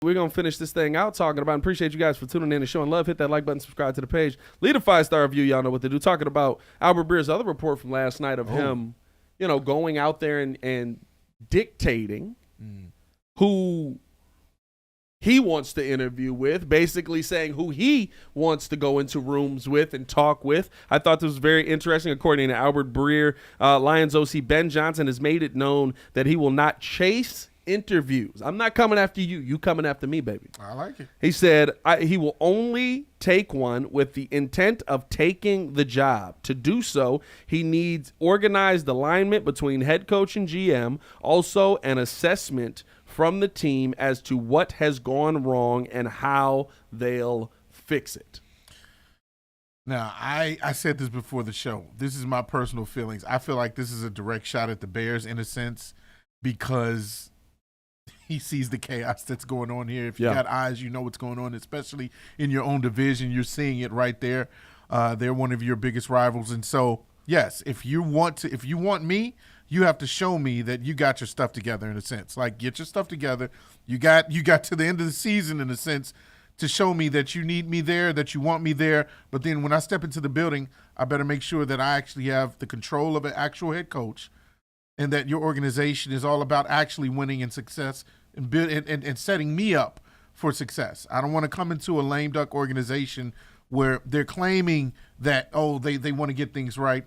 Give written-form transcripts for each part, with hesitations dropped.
We're going to finish this thing out talking about, and appreciate you guys for tuning in and showing love. Hit that like button, subscribe to the page. Leave a 5-star review. Y'all know what to do. Talking about Albert Breer's other report from last night of him, going out there and dictating who he wants to interview with, basically saying who he wants to go into rooms with and talk with. I thought this was very interesting. According to Albert Breer, Lions OC Ben Johnson has made it known that he will not chase interviews. I'm not coming after you. You coming after me, baby. I like it. He said he will only take one with the intent of taking the job. To do so, he needs organized alignment between head coach and GM, also an assessment from the team as to what has gone wrong and how they'll fix it. Now, I said this before the show. This is my personal feelings. I feel like this is a direct shot at the Bears in a sense because he sees the chaos that's going on here. If you got eyes, you know what's going on, especially in your own division. You're seeing it right there. They're one of your biggest rivals. And so, yes, if you want me, you have to show me that you got your stuff together in a sense. Like, get your stuff together. You got to the end of the season in a sense to show me that you need me there, that you want me there. But then when I step into the building, I better make sure that I actually have the control of an actual head coach and that your organization is all about actually winning and success and setting me up for success. I don't want to come into a lame duck organization where they're claiming that, they want to get things right,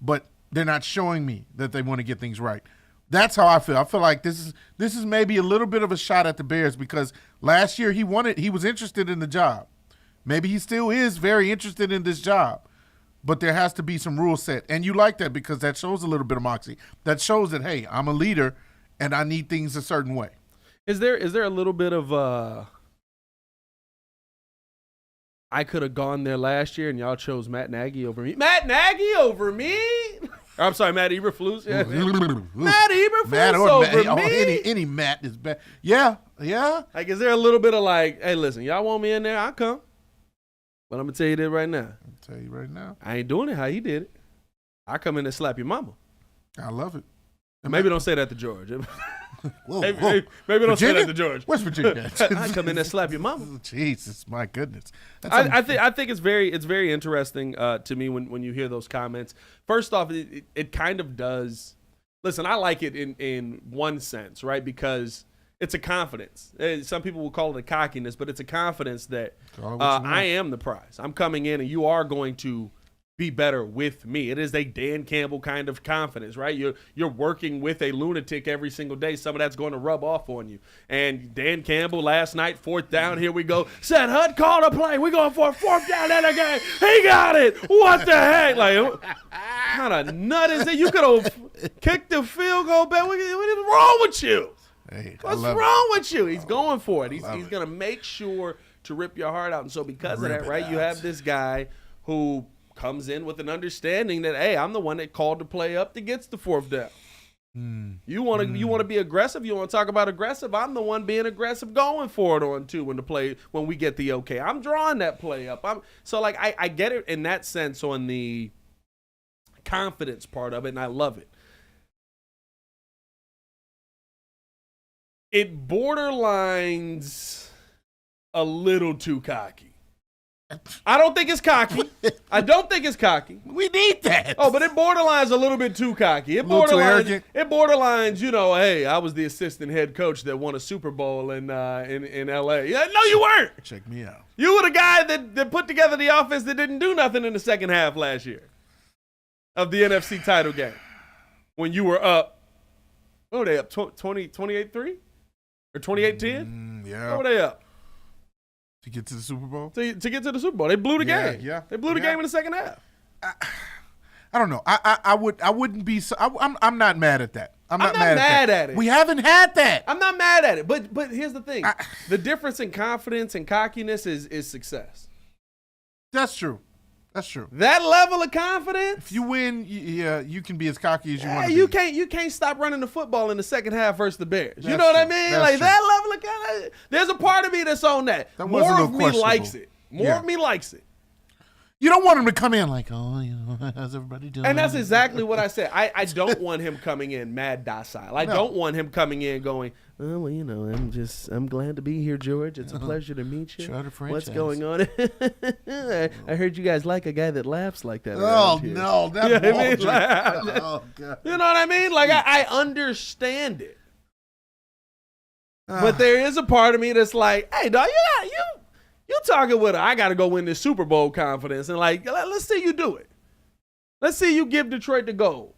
but they're not showing me that they want to get things right. That's how I feel. I feel like this is maybe a little bit of a shot at the Bears because last year he was interested in the job. Maybe he still is very interested in this job, but there has to be some rules set. And you like that because that shows a little bit of moxie. That shows that, hey, I'm a leader and I need things a certain way. Is there a little bit of I could have gone there last year and y'all chose Matt Nagy over me? Matt Nagy over me? I'm sorry, Matt Eberflus. Yeah. Matt Eberflus over me? Any Matt is bad. Yeah. Like, is there a little bit of like, hey, listen, y'all want me in there? I'll come. But I'm going to tell you this right now. I ain't doing it how he did it. I come in and slap your mama. I love it. Maybe don't say that to George. Whoa. Maybe don't say that to George. Where's Virginia? I come in and slap your mama. Jesus, my goodness. I think it's very interesting to me when you hear those comments. First off, it kind of does. Listen, I like it in one sense, right? Because it's a confidence. Some people will call it a cockiness, but it's a confidence that I am the prize. I'm coming in and you are going to be better with me. It is a Dan Campbell kind of confidence, right? You're working with a lunatic every single day. Some of that's going to rub off on you. And Dan Campbell last night, 4th down, here we go. Said Hud called a play. We're going for a 4th down in the game. He got it. What the heck? Like, what kind of nut is it? You could have kicked the field goal back. What is wrong with you? Hey, what's wrong with you? He's going for it. He's going to make sure to rip your heart out. And so because of that, right, you have this guy who comes in with an understanding that, hey, I'm the one that called the play up that gets the 4th down. You want to be aggressive. You want to talk about aggressive. I'm the one being aggressive, going for it on 2 when we get the okay. I'm drawing that play up. I get it in that sense on the confidence part of it, and I love it. It borderlines a little too cocky. I don't think it's cocky. We need that. Oh, but it borderlines a little bit too cocky. It borderlines, hey, I was the assistant head coach that won a Super Bowl in L.A. Yeah, no, you weren't. Check me out. You were the guy that put together the offense that didn't do nothing in the second half last year of the NFC title game when you were up. What were they up, 28-3? Or 28-10? Yeah. What were they up? To get to the Super Bowl? To get to the Super Bowl. They blew the game. Yeah. They blew the game in the second half. I don't know. I wouldn't be so I'm not mad at that. I'm not mad at it. We haven't had that. I'm not mad at it. But here's the thing. The difference in confidence and cockiness is success. That's true. That level of confidence. If you win, you can be as cocky as you want to be. You can't stop running the football in the second half versus the Bears. You That's know what I true. mean? That's Like true. that level of confidence. There's a part of me that's on that. That was a More little of me questionable. likes it. More of me likes it. You don't want him to come in like, oh, how's everybody doing? And that's exactly what I said. I don't want him coming in mad docile. I don't want him coming in going, oh, well, I'm glad to be here, George. It's a pleasure to meet you. What's going on? I heard you guys like a guy that laughs like that. Oh, no. That oh, God. You know what I mean? Like, I understand it. But there is a part of me that's like, hey, dog, you talking with her. I got to go win this Super Bowl confidence. And, like, let's see you do it. Let's see you give Detroit the gold.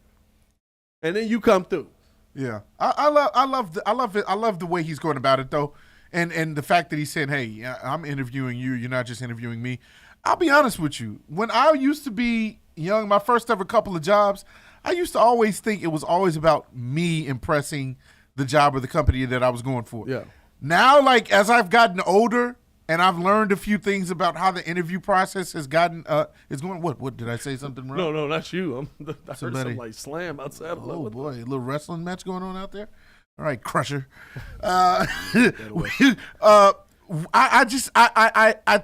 And then you come through. Yeah. I love the way he's going about it, though. And the fact that he said, hey, I'm interviewing you. You're not just interviewing me. I'll be honest with you. When I used to be young, my first ever couple of jobs, I used to always think it was always about me impressing the job or the company that I was going for. Yeah. Now, like, as I've gotten older and I've learned a few things about how the interview process has gotten, is going. What did I say something wrong? No, not you. I heard some like slam outside. Oh boy, a little wrestling match going on out there. All right, Crusher. I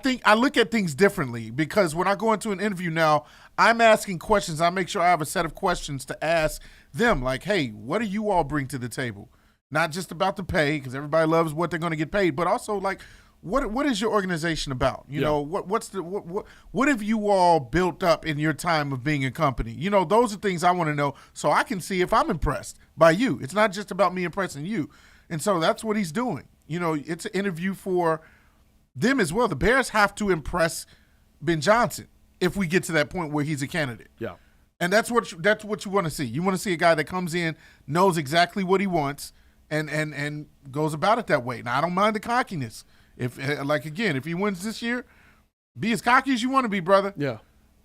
think I look at things differently because when I go into an interview now, I'm asking questions. I make sure I have a set of questions to ask them. Like, hey, what do you all bring to the table? Not just about the pay, because everybody loves what they're going to get paid, but also like, what is your organization about? You know, what have you all built up in your time of being a company? You know, those are things I want to know so I can see if I'm impressed by you. It's not just about me impressing you. And so that's what he's doing. You know, it's an interview for them as well. The Bears have to impress Ben Johnson if we get to that point where he's a candidate. Yeah. And that's what you want to see. You want to see a guy that comes in, knows exactly what he wants, and goes about it that way. Now, I don't mind the cockiness. If he wins this year, be as cocky as you want to be, brother. Yeah.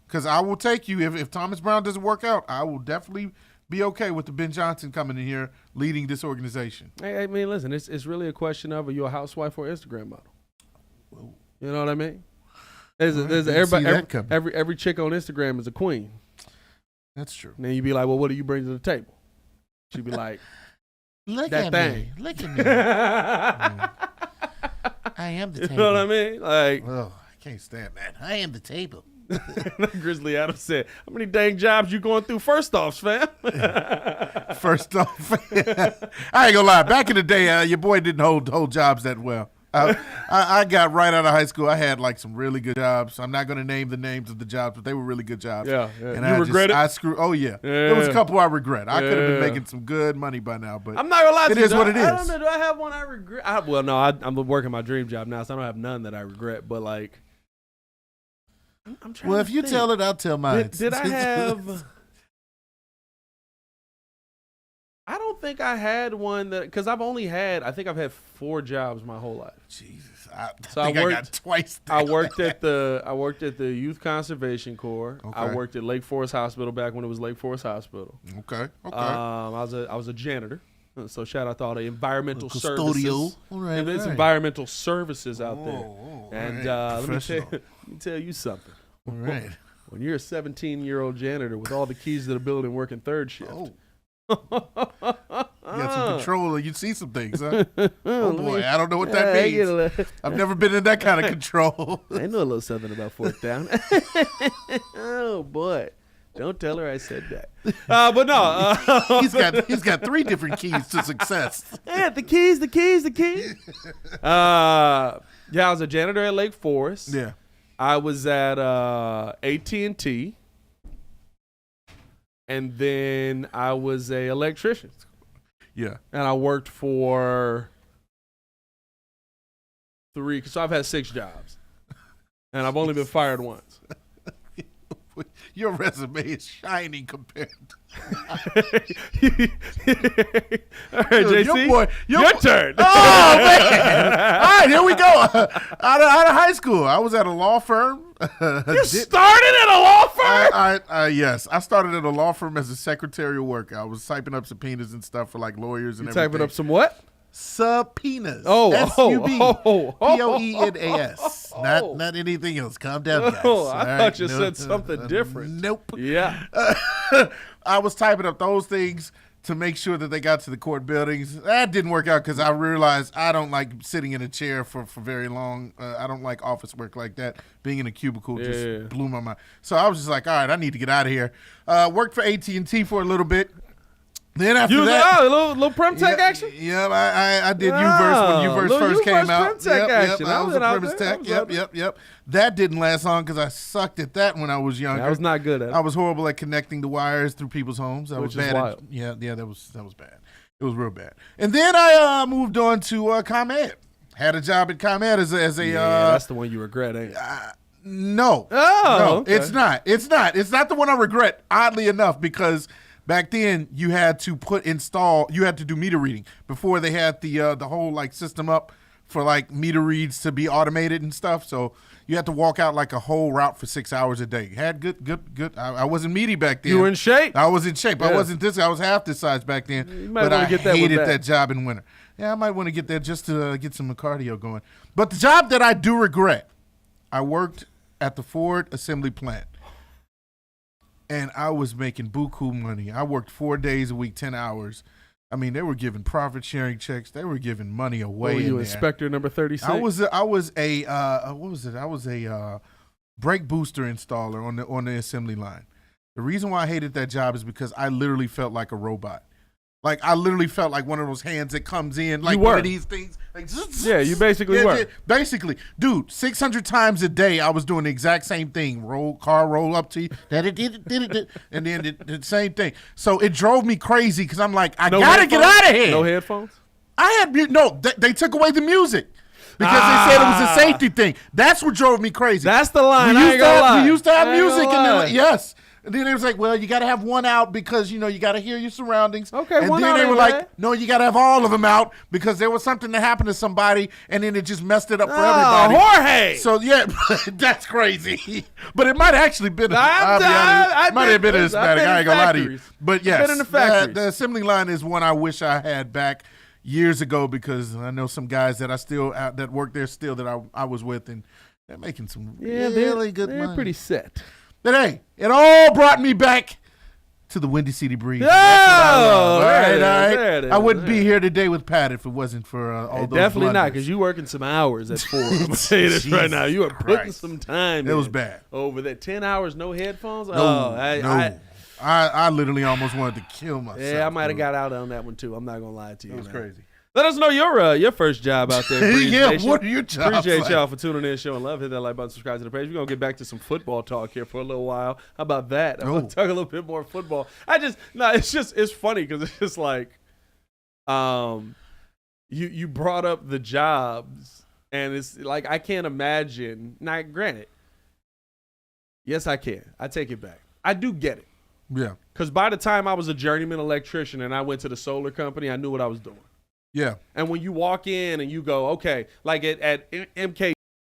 Because I will take you. If Thomas Brown doesn't work out, I will definitely be okay with the Ben Johnson coming in here leading this organization. Hey, I mean, listen, it's really a question of, are you a housewife or Instagram model? Whoa. You know what I mean? Every chick on Instagram is a queen. That's true. And then you be like, well, what do you bring to the table? She'd be like, look that at thing. Me. Look at me. I am the table. You know what I mean? Like, oh, I can't stand that. I am the table. Grizzly Adams said, how many dang jobs you going through first offs, fam? First off. I ain't gonna lie. Back in the day, your boy didn't hold jobs that well. I got right out of high school. I had like some really good jobs. I'm not going to name the names of the jobs, but they were really good jobs. Yeah. And you regret it? Oh, yeah. There was a couple I regret. I could have been making some good money by now, but I'm not going to lie to you. It is what it is. I don't know. Do I have one I regret? I'm working my dream job now, so I don't have none that I regret. But like, I'm trying. Well, if you tell it, I'll tell mine. Did I have? I don't think I had one that, because I think I've had 4 jobs my whole life. Jesus, I got twice. I worked at the Youth Conservation Corps. Okay. I worked at Lake Forest Hospital back when it was Lake Forest Hospital. Okay. I was a janitor. So shout out to all the environmental custodial. Services. All right, There's environmental services out there. And right. let me tell you something. All right. When you're a 17-year-old janitor with all the keys to the building working third shift. You got some control. You see some things, huh? Oh boy, I don't know what that means. I've never been in that kind of control. I know a little something about fourth down. Oh boy, don't tell her I said that. But no, he's got 3 different keys to success. Yeah, the keys. I was a janitor at Lake Forest. Yeah, I was at AT&T. And then I was a electrician. Yeah. And I worked for 3, so I've had 6 jobs. And I've only been fired once. Your resume is shining compared to All right, JC, your turn. Oh, man. All right, here we go. Out of high school, I was at a law firm. You started at a law firm? Yes. I started at a law firm as a secretarial worker. I was typing up subpoenas and stuff for like lawyers and everything. Typing up some what? Subpoenas. Poenas. Not anything else. Calm down, guys. I thought you said something different. Nope. Yeah. I was typing up those things, to make sure that they got to the court buildings. That didn't work out because I realized I don't like sitting in a chair for very long. I don't like office work like that. Being in a cubicle just blew my mind. So I was just like, all right, I need to get out of here. Worked for AT&T for a little bit. Then after that, a little Prem-Tech action? Yeah, I did U-verse when U-verse first came out. Action. I was a Premise Tech. Yep. That didn't last long because I sucked at that when I was younger. I was not good at it. I was horrible at connecting the wires through people's homes. I was bad. Wild. Yeah, that was bad. It was real bad. And then I moved on to ComEd. Had a job at ComEd as a. That's the one you regret, ain't it? No. No, okay. It's not. It's not the one I regret. Oddly enough, because back then you had to you had to do meter reading before they had the whole like system up for like meter reads to be automated and stuff. So you had to walk out like a whole route for 6 hours a day. Had good. I wasn't meaty back then. You were in shape. I was in shape. Yeah. I wasn't this. I was half this size back then. But I hated that job in winter. Yeah, I might want to get there just to get some cardio going. But the job that I do regret, I worked at the Ford assembly plant. And I was making buku money. I worked 4 days a week, 10 hours. I mean, they were giving profit sharing checks. They were giving money away. Were you inspector number 36? I was a what was it? I was a brake booster installer on the assembly line. The reason why I hated that job is because I literally felt like a robot. Like I literally felt like one of those hands that comes in like one of these things. Like, yeah, you basically were. Basically, dude, 600 times a day I was doing the exact same thing. Car roll up to you, and then the same thing. So it drove me crazy because I'm like, I gotta get out of here. No headphones? I had they took away the music. Because they said it was a safety thing. That's what drove me crazy. That's the line. We used to have music, and then yes. And then it was like, well, you got to have one out because, you got to hear your surroundings. Okay, and one then out they were ain't like, bad. no, you got to have all of them out because there was something that happened to somebody, and then it just messed it up for everybody. Jorge! So, yeah, that's crazy. But it might have actually been might have been a Hispanic. I ain't going to lie to you. But, yes, been in the the assembly line is one I wish I had back years ago because I know some guys that that work there still that I was with, and they're making some really good money. They're pretty set. But hey, it all brought me back to the Windy City Breeze. Oh, all right. There it is. I wouldn't be here today with Pat if it wasn't for all those definitely not, blunders. because you working some hours at 4. I'm going to say this right now. You are putting some time in. It was bad. Over there. 10 hours, no headphones? No. I literally almost wanted to kill myself. Yeah, I might have got out on that one, too. I'm not going to lie to you. It was crazy. Let us know your first job out there. Yeah, what are your jobs Appreciate like? y'all for tuning in, showing love. Hit that like button, subscribe to the page. We're going to get back to some football talk here for a little while. How about that? I'm going to talk a little bit more football. It's funny because it's just like, you brought up the jobs, and it's like, I can't imagine. Now, granted, yes, I can. I take it back. I do get it. Yeah. Because by the time I was a journeyman electrician and I went to the solar company, I knew what I was doing. Yeah. And when you walk in and you go, okay, like at MK